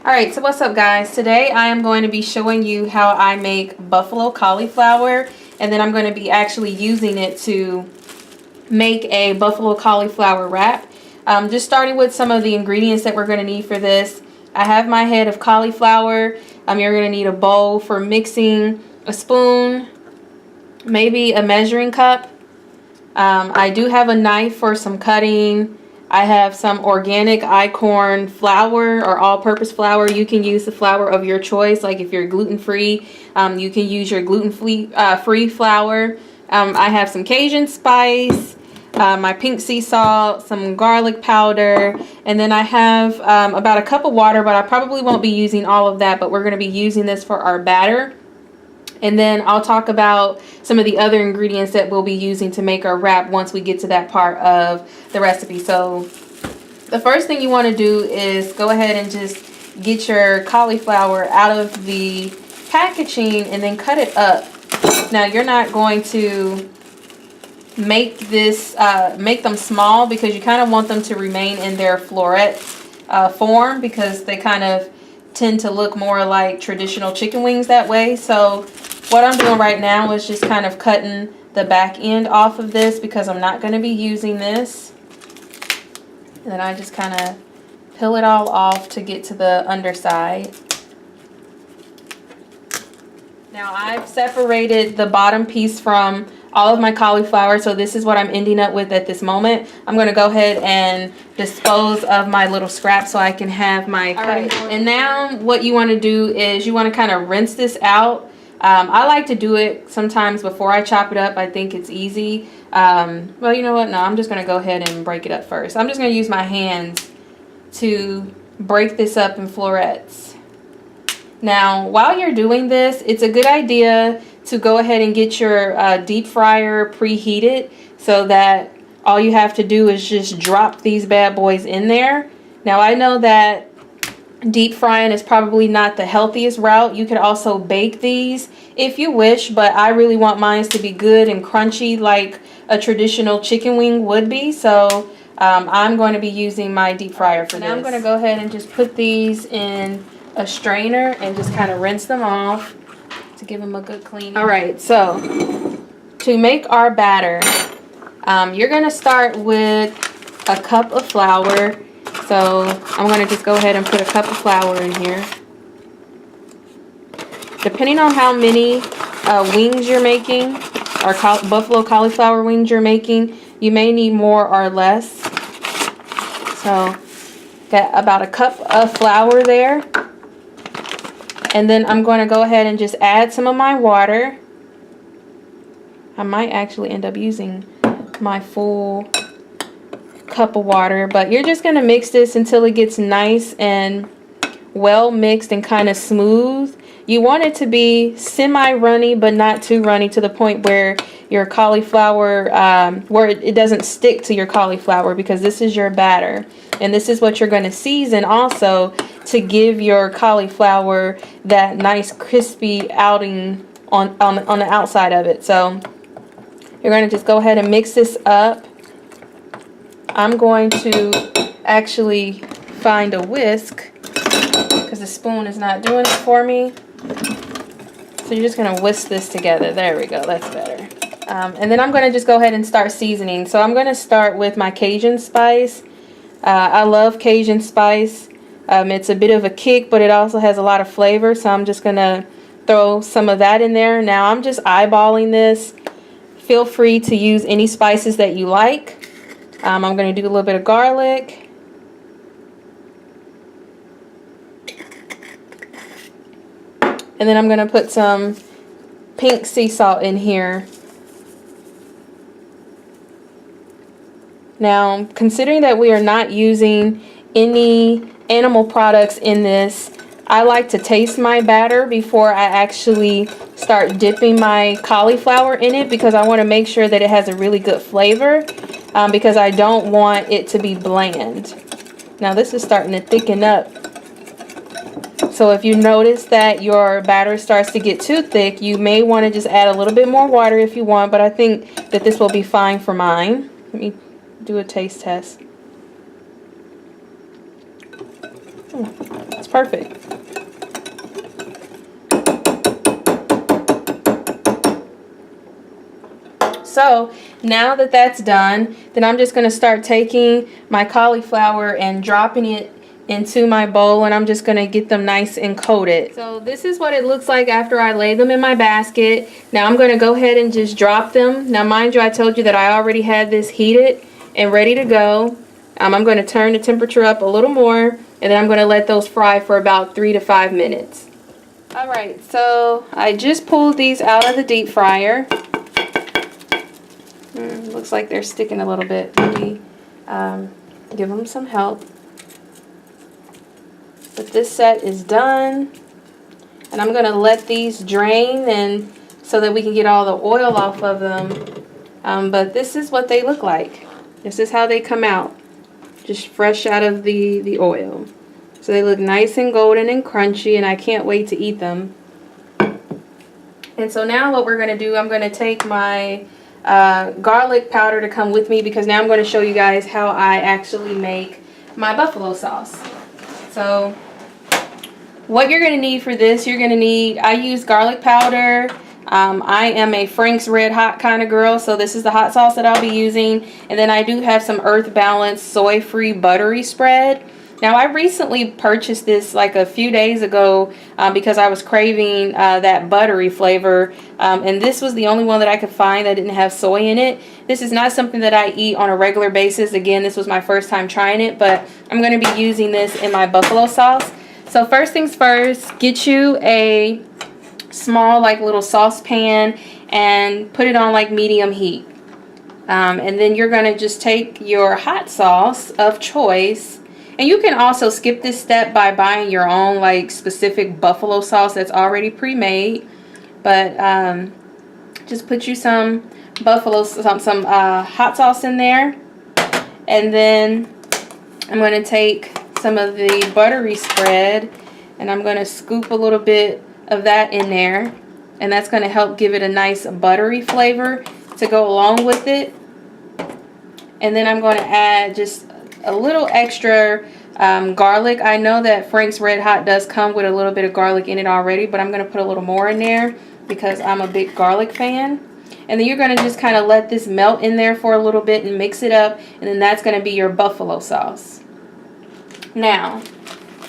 Alright, so what's up guys? Today I am going to be showing you how I make buffalo cauliflower, and then I'm going to be actually using it to make a buffalo cauliflower wrap. Just starting with some of the ingredients that we're going to need for this. I have my head of cauliflower. You're going to need a bowl for mixing, a spoon, maybe a measuring cup. I do have a knife for some cutting. I have some organic corn flour or all-purpose flour. You can use the flour of your choice. Like if you're gluten-free, you can use your gluten-free flour. I have some Cajun spice, my pink sea salt, some garlic powder, and then I have about a cup of water, but I probably won't be using all of that, but we're going to be using this for our batter. And then I'll talk about some of the other ingredients that we'll be using to make our wrap once we get to that part of the recipe. So the first thing you want to do is go ahead and just get your cauliflower out of the packaging and then cut it up. Now you're not going to make this make them small because you kind of want them to remain in their floret form, because they kind of tend to look more like traditional chicken wings that way. So what I'm doing right now is just kind of cutting the back end off of this because I'm not going to be using this. And then I just kind of peel it all off to get to the underside. Now I've separated the bottom piece from all of my cauliflower, so this is what I'm ending up with at this moment. I'm going to go ahead and dispose of my little scraps so I can have my cutting. And now what you want to do is you want to kind of rinse this out. I like to do it sometimes before I chop it up. I think it's easy. Well, you know what? No, I'm just going to go ahead and break it up first. I'm just going to use my hands to break this up in florets. Now, while you're doing this, it's a good idea to go ahead and get your deep fryer preheated so that all you have to do is just drop these bad boys in there. Now, I know that deep frying is probably not the healthiest route. You could also bake these if you wish, but I really want mine to be good and crunchy like a traditional chicken wing would be. So I'm going to be using my deep fryer for this. Now I'm going to go ahead and just put these in a strainer and just kind of rinse them off to give them a good clean. Alright, so to make our batter, you're going to start with a cup of flour. So I'm going to just go ahead and put a cup of flour in here. Depending on how many wings you're making, or buffalo cauliflower wings you're making, you may need more or less. So got about a cup of flour there. And then I'm going to go ahead and just add some of my water. I might actually end up using my full cup of water, but you're just going to mix this until it gets nice and well mixed and kind of smooth. You want it to be semi-runny but not too runny, to the point where your cauliflower, where it doesn't stick to your cauliflower, because this is your batter. And this is what you're going to season also to give your cauliflower that nice crispy outing on the outside of it. So you're going to just go ahead and mix this up. I'm going to actually find a whisk because the spoon is not doing it for me. So you're just going to whisk this together. There we go. That's better. And then I'm going to just go ahead and start seasoning. So I'm going to start with my Cajun spice. I love Cajun spice. It's a bit of a kick, but it also has a lot of flavor. So I'm just going to throw some of that in there. Now I'm just eyeballing this. Feel free to use any spices that you like. I'm going to do a little bit of garlic. And then I'm going to put some pink sea salt in here. Now, considering that we are not using any animal products in this, I like to taste my batter before I actually start dipping my cauliflower in it, because I want to make sure that it has a really good flavor, because I don't want it to be bland. Now this is starting to thicken up. So if you notice that your batter starts to get too thick, you may want to just add a little bit more water if you want, but I think that this will be fine for mine. Let me do a taste test. That's perfect. So now that that's done, then I'm just going to start taking my cauliflower and dropping it into my bowl, and I'm just going to get them nice and coated. So this is what it looks like after I lay them in my basket. Now I'm going to go ahead and just drop them. Now mind you, I told you that I already had this heated and ready to go. I'm going to turn the temperature up a little more, and then I'm going to let those fry for about 3 to 5 minutes. Alright, so I just pulled these out of the deep fryer. Looks like they're sticking a little bit. Maybe give them some help. But this set is done. And I'm going to let these drain and so that we can get all the oil off of them. But this is what they look like. This is how they come out. Just fresh out of the oil. So they look nice and golden and crunchy, and I can't wait to eat them. And so now what we're going to do, I'm going to take my garlic powder to come with me, because now I'm going to show you guys how I actually make my buffalo sauce. So what you're going to need for this, you're going to need, I use garlic powder. I am a Frank's Red Hot kind of girl, so this is the hot sauce that I'll be using. And then I do have some Earth Balance soy-free buttery spread. Now I recently purchased this like a few days ago because I was craving that buttery flavor, and this was the only one that I could find that didn't have soy in it. This is not something that I eat on a regular basis. Again, this was my first time trying it, but I'm going to be using this in my buffalo sauce. So first things first, get you a small like little saucepan and put it on like medium heat. And then you're going to just take your hot sauce of choice. And you can also skip this step by buying your own like specific buffalo sauce that's already pre-made. But just put you some hot sauce in there. And then I'm going to take some of the buttery spread, and I'm going to scoop a little bit of that in there. And that's going to help give it a nice buttery flavor to go along with it. And then I'm going to add just a little extra garlic. I know that Frank's Red Hot does come with a little bit of garlic in it already, but I'm going to put a little more in there because I'm a big garlic fan. And then you're going to just kind of let this melt in there for a little bit and mix it up, and then that's going to be your buffalo sauce. Now,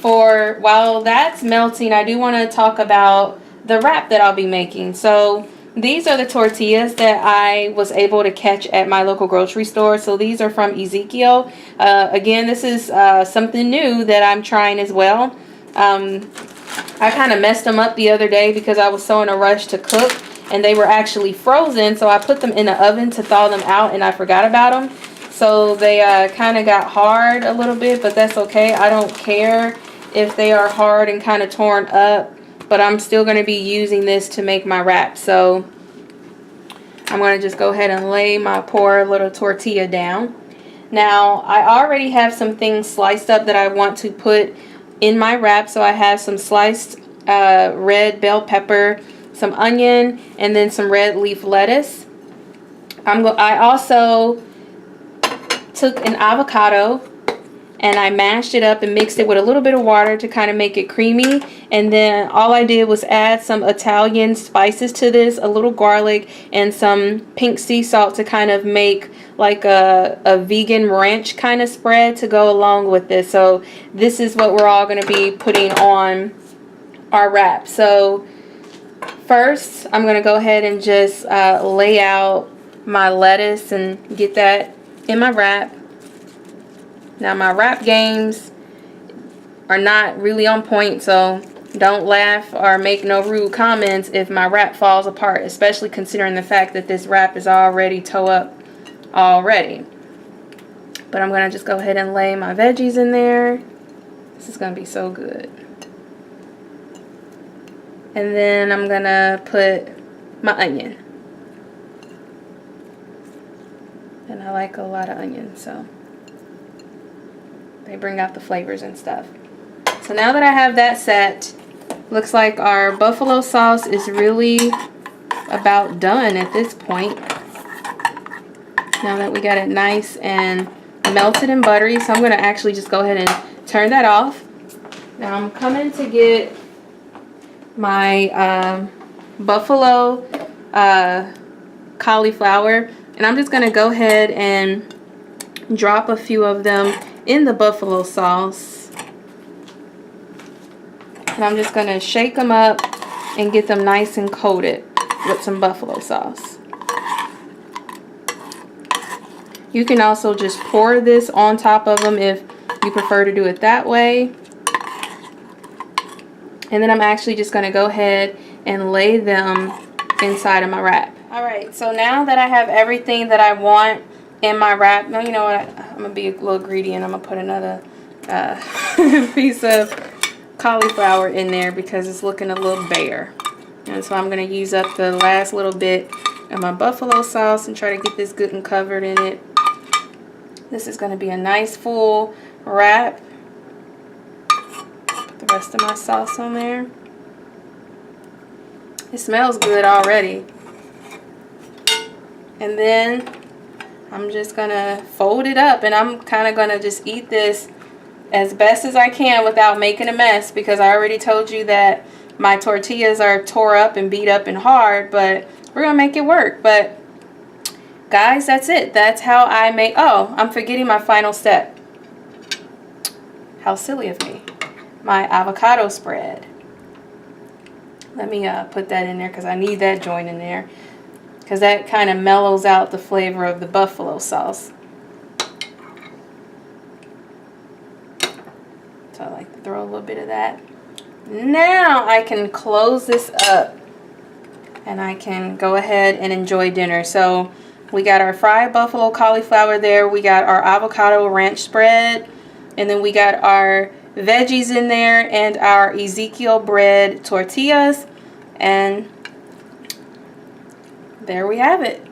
while that's melting, I do want to talk about the wrap that I'll be making. So these are the tortillas that I was able to catch at my local grocery store. So these are from Ezekiel. Again, this is something new that I'm trying as well. I kind of messed them up the other day because I was so in a rush to cook, and they were actually frozen. So I put them in the oven to thaw them out, and I forgot about them. So they kind of got hard a little bit, but that's okay. I don't care if they are hard and kind of torn up, but I'm still going to be using this to make my wrap. So I'm going to just go ahead and lay my poor little tortilla down. Now I already have some things sliced up that I want to put in my wrap. So I have some sliced red bell pepper, some onion, and then some red leaf lettuce. I also took an avocado and I mashed it up and mixed it with a little bit of water to kind of make it creamy. And then all I did was add some Italian spices to this, a little garlic and some pink sea salt to kind of make like a vegan ranch kind of spread to go along with this. So this is what we're all going to be putting on our wrap. So first I'm going to go ahead and just lay out my lettuce and get that in my wrap. Now my wrap games are not really on point, so don't laugh or make no rude comments if my wrap falls apart, especially considering the fact that this wrap is already toe up already. But I'm going to just go ahead and lay my veggies in there. This is going to be so good. And then I'm going to put my onion. And I like a lot of onions, so they bring out the flavors and stuff. So now that I have that set, looks like our buffalo sauce is really about done at this point. Now that we got it nice and melted and buttery, so I'm going to actually just go ahead and turn that off. Now I'm coming to get my buffalo cauliflower, and I'm just going to go ahead and drop a few of them in the buffalo sauce. And I'm just going to shake them up and get them nice and coated with some buffalo sauce. You can also just pour this on top of them if you prefer to do it that way. And then I'm actually just going to go ahead and lay them inside of my wrap. Alright, so now that I have everything that I want in my wrap, now you know what, I'm going to be a little greedy and I'm going to put another piece of cauliflower in there because it's looking a little bare. And so I'm going to use up the last little bit of my buffalo sauce and try to get this good and covered in it. This is going to be a nice full wrap. Put the rest of my sauce on there. It smells good already. And then I'm just going to fold it up, and I'm kind of going to just eat this as best as I can without making a mess, because I already told you that my tortillas are tore up and beat up and hard, but we're going to make it work. But guys, that's it. That's how I make, oh, I'm forgetting my final step. How silly of me. My avocado spread. Let me put that in there because I need that joint in there, because that kind of mellows out the flavor of the buffalo sauce. So I like to throw a little bit of that. Now I can close this up and I can go ahead and enjoy dinner. So we got our fried buffalo cauliflower there. We got our avocado ranch spread. And then we got our veggies in there and our Ezekiel bread tortillas. And there we have it.